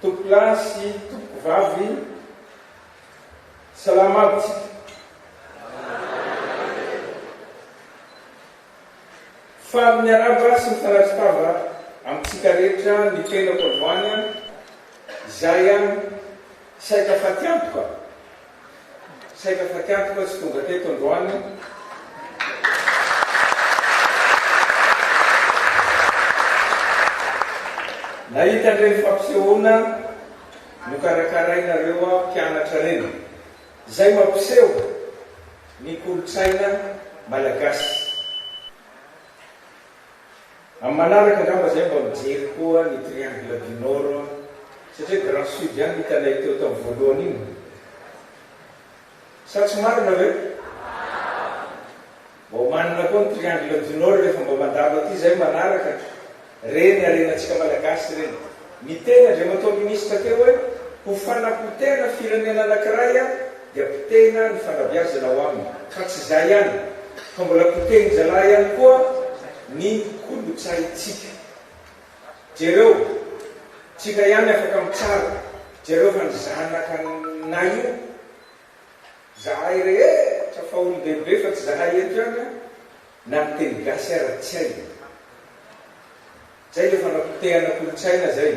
tompolahy sy tompovavy salamabitsika. Fa miaraba sy mifanatitava amintsika rehetra ny tenako androany izay saika fatiantoka tsy tonga teto androany. Nahita ireny fampisehoana nokarakarainareo mpianatra reny, izay mampiseho ny kolotsaina malagasy. Amin'ny manaraka angamba zay mba mijery koa ny triangle du nord, satria grand sud ihany hitanay teo tamin'ny voalohany iny. Sa tsy marina ve? Mba manana koa ny triangle du nord rehefa mba mandalo aty zay manaraka. Reny arenantsika malagasy reny. Ny tena ndray matao minisitra teo hoe ho fanapotena firenena anankiray dia potena ny fanabeazana ho aminy. Fa tsy izay ihany, fa mbola poteny zalahy ihany koa ny kolotsaintsika. Jereo, tsika ihany afaka mitsara. Jereo fa ny zanaka io, zahay rehetra fa olo-dehibe fa tsy zahay eto ihany na miteny gasy ara-tsy hainy. Zay le fanapotehana kolotsaina zay.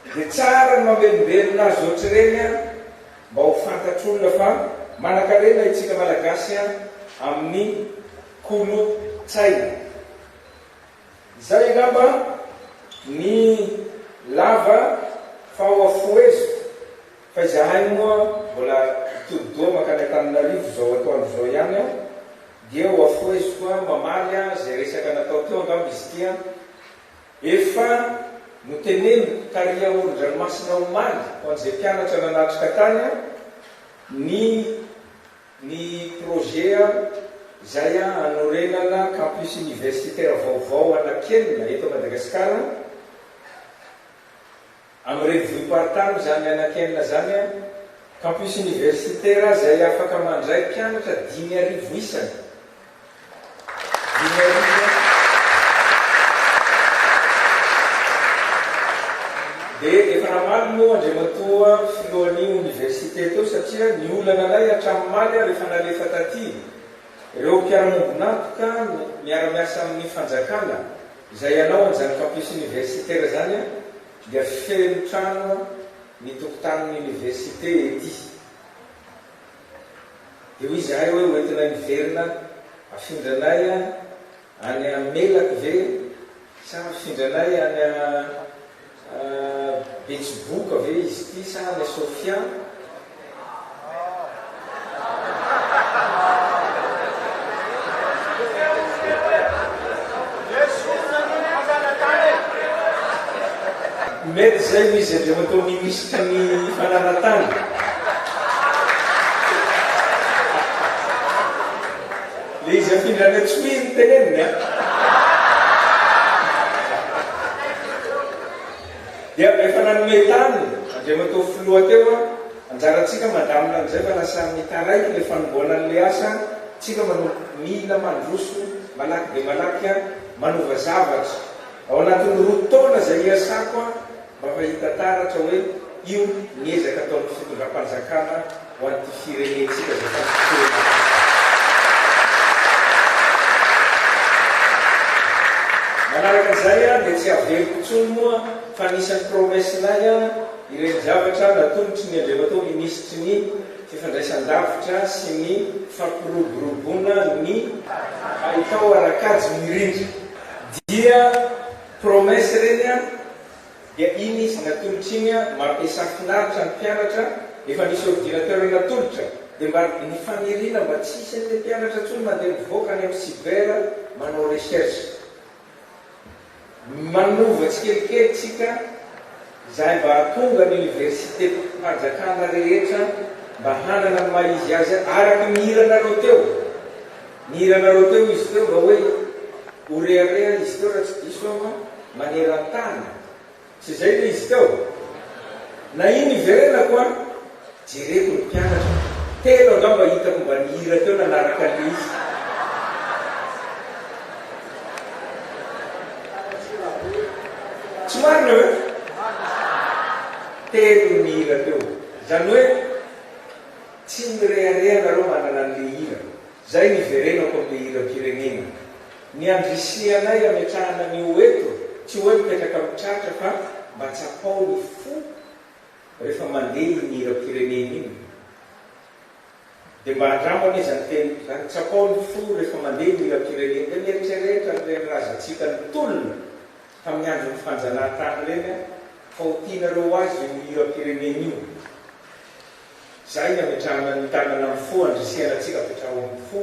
Dia tsara ny mamelombelona azy ohatry reny mba ho fantatr'olona fa manan-karena itsika malagasy amin'ny kolotsaina. Zay angamba ny lava fa ho afoezo. Fa izahay moa mbola todi-doha makany Antananarivo zao atoandro zao ihany dia ho afoezo koa mamaly zay resaka natao teo angamba izy tia. Efa noteneniko taria olo-dranomasina omaly ho an'izay mpianatra nanatrika tany ny projet izay anorenana campus universitaire vaovao Anakenina eto Madagasikara. Amin'ny renivohim-paritany zany Anakenina zany campus universitaire izay afaka mandray mpianatra 5,000 isany. 5,000. Dia efa namaly moa andriamatoa filohan'ny université teo satria ny olana anay hatramin'ny maly rehefa nalefa taty. Ireo mpiara-mombonatoka miara-miasa amin'ny fanjakana izay anao an'izany campus universitaire zany dia feno trano ny tokotanin'ny université ety. Dia hoy izahay hoe hoentina niverina afindranay any Amelaky ve sa afindranay any Betsiboka ve izy ty sa any Sofia. Mety zay izy andreo matao minisitra ny fananatany. Le izy afindrany Tsoiny teneniny dia rehefa nanome tany andreo matao filoha teo anjaratsika mandamina an'izay fa lasa mitaraiky le fanomboana an'le asa tsika mila mandroso malaky dia malaky manova zavatra ao anatin'ny 2 taona zay iasako mba fahita taratra hoe io niezaka ataon'ny fitondram-panjakana ho an'ity firenentsika zay fampitona. Manaraka an'izay dia tsy averiko intsony moa fa anisan'ny promessinay ireny zavatra natolotry ny andriamatao minisitry ny fifandraisan-davitra sy ny fampiroboroboana ny ahitao arakajy mirindra. Dia promesse reny dia iny izy natolotry iny mampiasa finaritra ny mpianatra efa nisy ordinateur natolotra dia mba ny faniriana mba tsisy an'ilay mpianatra ntsony mandeha mivoaka any amin'ny cyber manao recherche. Manova tsikelikely tsika izay mba tonga ny université fanjakana rehetra mba hanana ny maizy azy araky mihiranareo teo. Mihiranareo teo izy teo mba hoe orearea izy teo raha tsy diso maneran-tany. Tsy zay le izy teo. Na iny iverenako jereko ny mpianatra. Telo angamba hitako mba nihira teo nanaraka le izy. Tsy marina hoe? telo ny hira teo. Zany hoe tsy mirehareha nareo manana an'le hira. Zay niverenako amin'le hira-pirenena. Ny andrisianay ametrahana an'io eto, tsy hoe mipetraka mitratra fa mba tsapao ny fo rehefa mandeha ny hira-pirenena iny. Dia mba andrambana izany teny zany tsapao ny fo rehefa mandeha ny hira-pirenena. Dia mieritrerehitra n'ireny razantsika ny tolona tamin'ny andro ny fanjanahantany ireny fa ho tianareo azy io hira-pirenena io. Zay ny ametrahana ny tanana amin'ny fo, andrisiana-tsika apetraho amin'ny fo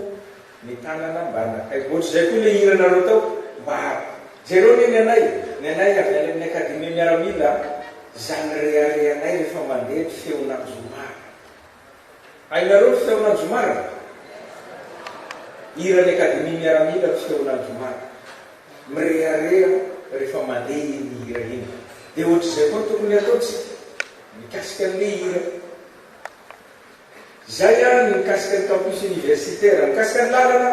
ny tanana mba anakay. Ohatr'izay koa le hiranareo tao mba jereo ny anay avy any amin'ny akademia miaramila zany reharehanay rehefa mandeha ny feonanjomara. Hainareo ny feonanjomara? Hiran'ny akademia miaramila ny feonanjomara. Mirehareha rehefa mandeha ny hira iny. Dia ohatr'izay koa tokony ataontsika mikasika an'le hira. Zay ny mikasika ny campus universitaire, mikasika ny lalana.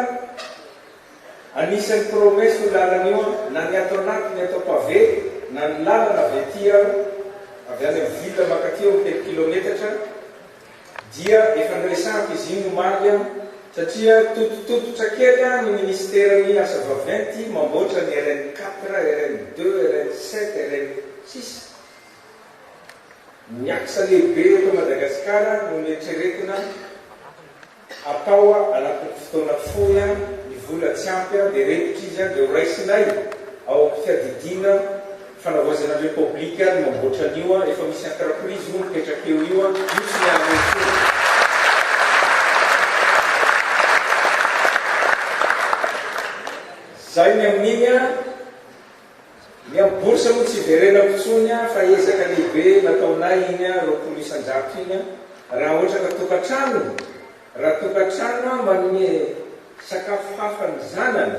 Anisan'ny promesy ho lalana io na ny ato anatiny atao pavé na ny lalana avy aty avy any amin'ny villa makaty eo telo kilometatra dia efa niresahako izy iny omaly satria tototototra kely ny ministerany asa vaventy mamboatra ny RN4, RN2, RN7, RN6. Miaksa lehibe eto Madagasikara no mietreretina atao anatin'ny fotoana fohy ny vola tsy ampy dia retitra izy dia ho raisinay ao amin'ny fiadidina fanavoazana repoblika ny mamboatra an'io efa misy entreprise no mipetraka eo io misy ny amin'ny zay ny amin'iny ny amin'ny borsa moa tsy verenako intsony fa ezaka lehibe nataonay iny 20,000 iny raha ohatra ka tokantrano, raha tokantrano manome sakafo hafa ny zanany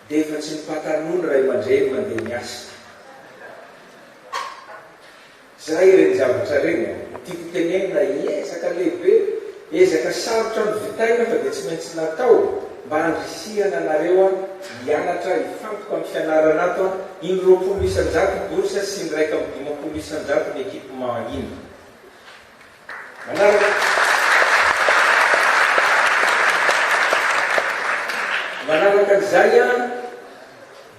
dia efa tsy nipatanony ray aman-dreny mandeha miasa. Zay ireny zavatra reny tiako tenenina ezaka lehibe, ezaka sarotra ny vitaina fa dia tsy maintsy natao mba andrisihana anareo hianatra hifantoka amin'ny fianarana ato iny 20,000 borsa sy ny 1,50,000 ny équipement iny. Manaraka an'izay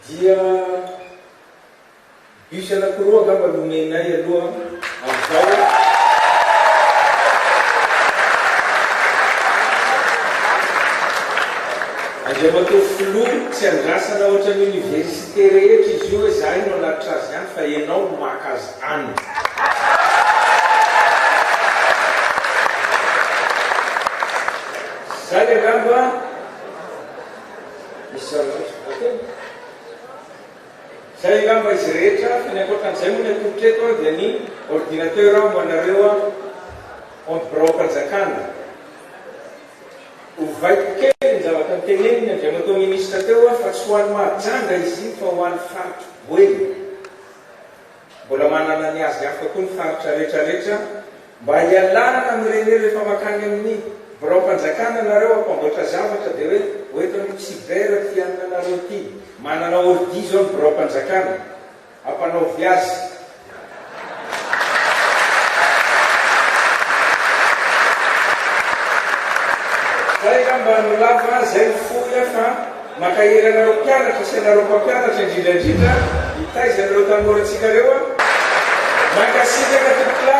dia bus anankiroa angamba nomenay aloha amin'izao. Andriamato filo tsy andrasana ohatra ny université rehetra izy io hoe zahay no anatritra azy ihany fa ianao no maka azy any. Zay angamba zay angamba izy rehetra fa ny ankoatran'izay moa ny atolotra eto dia ny ordinateur mo anareo ombropanjakana hovaiko kely ny zavatra miteneniny Andriamato ministra teo fa tsy ho an'ny mahajanga izy iny fa ho an'ny faritra boeny. Mbola manana ny azy hafa koa ny faritra rehetrarehetra mba hialana amin'ireny rehefa makany amin'ny borao-panjakana nareo ampamboatra zavatra dia hoe oeto ny tsibera tianina nareo ty manana ordi zao ny borao-panjakana ampanao viazy. Zay ngamba no lava zay ny foya fa makahery anareo mpianatra sy anareo mpampianatra indrindrandrindra hitaizy anareo tanora antsika reo mankasitraka tokla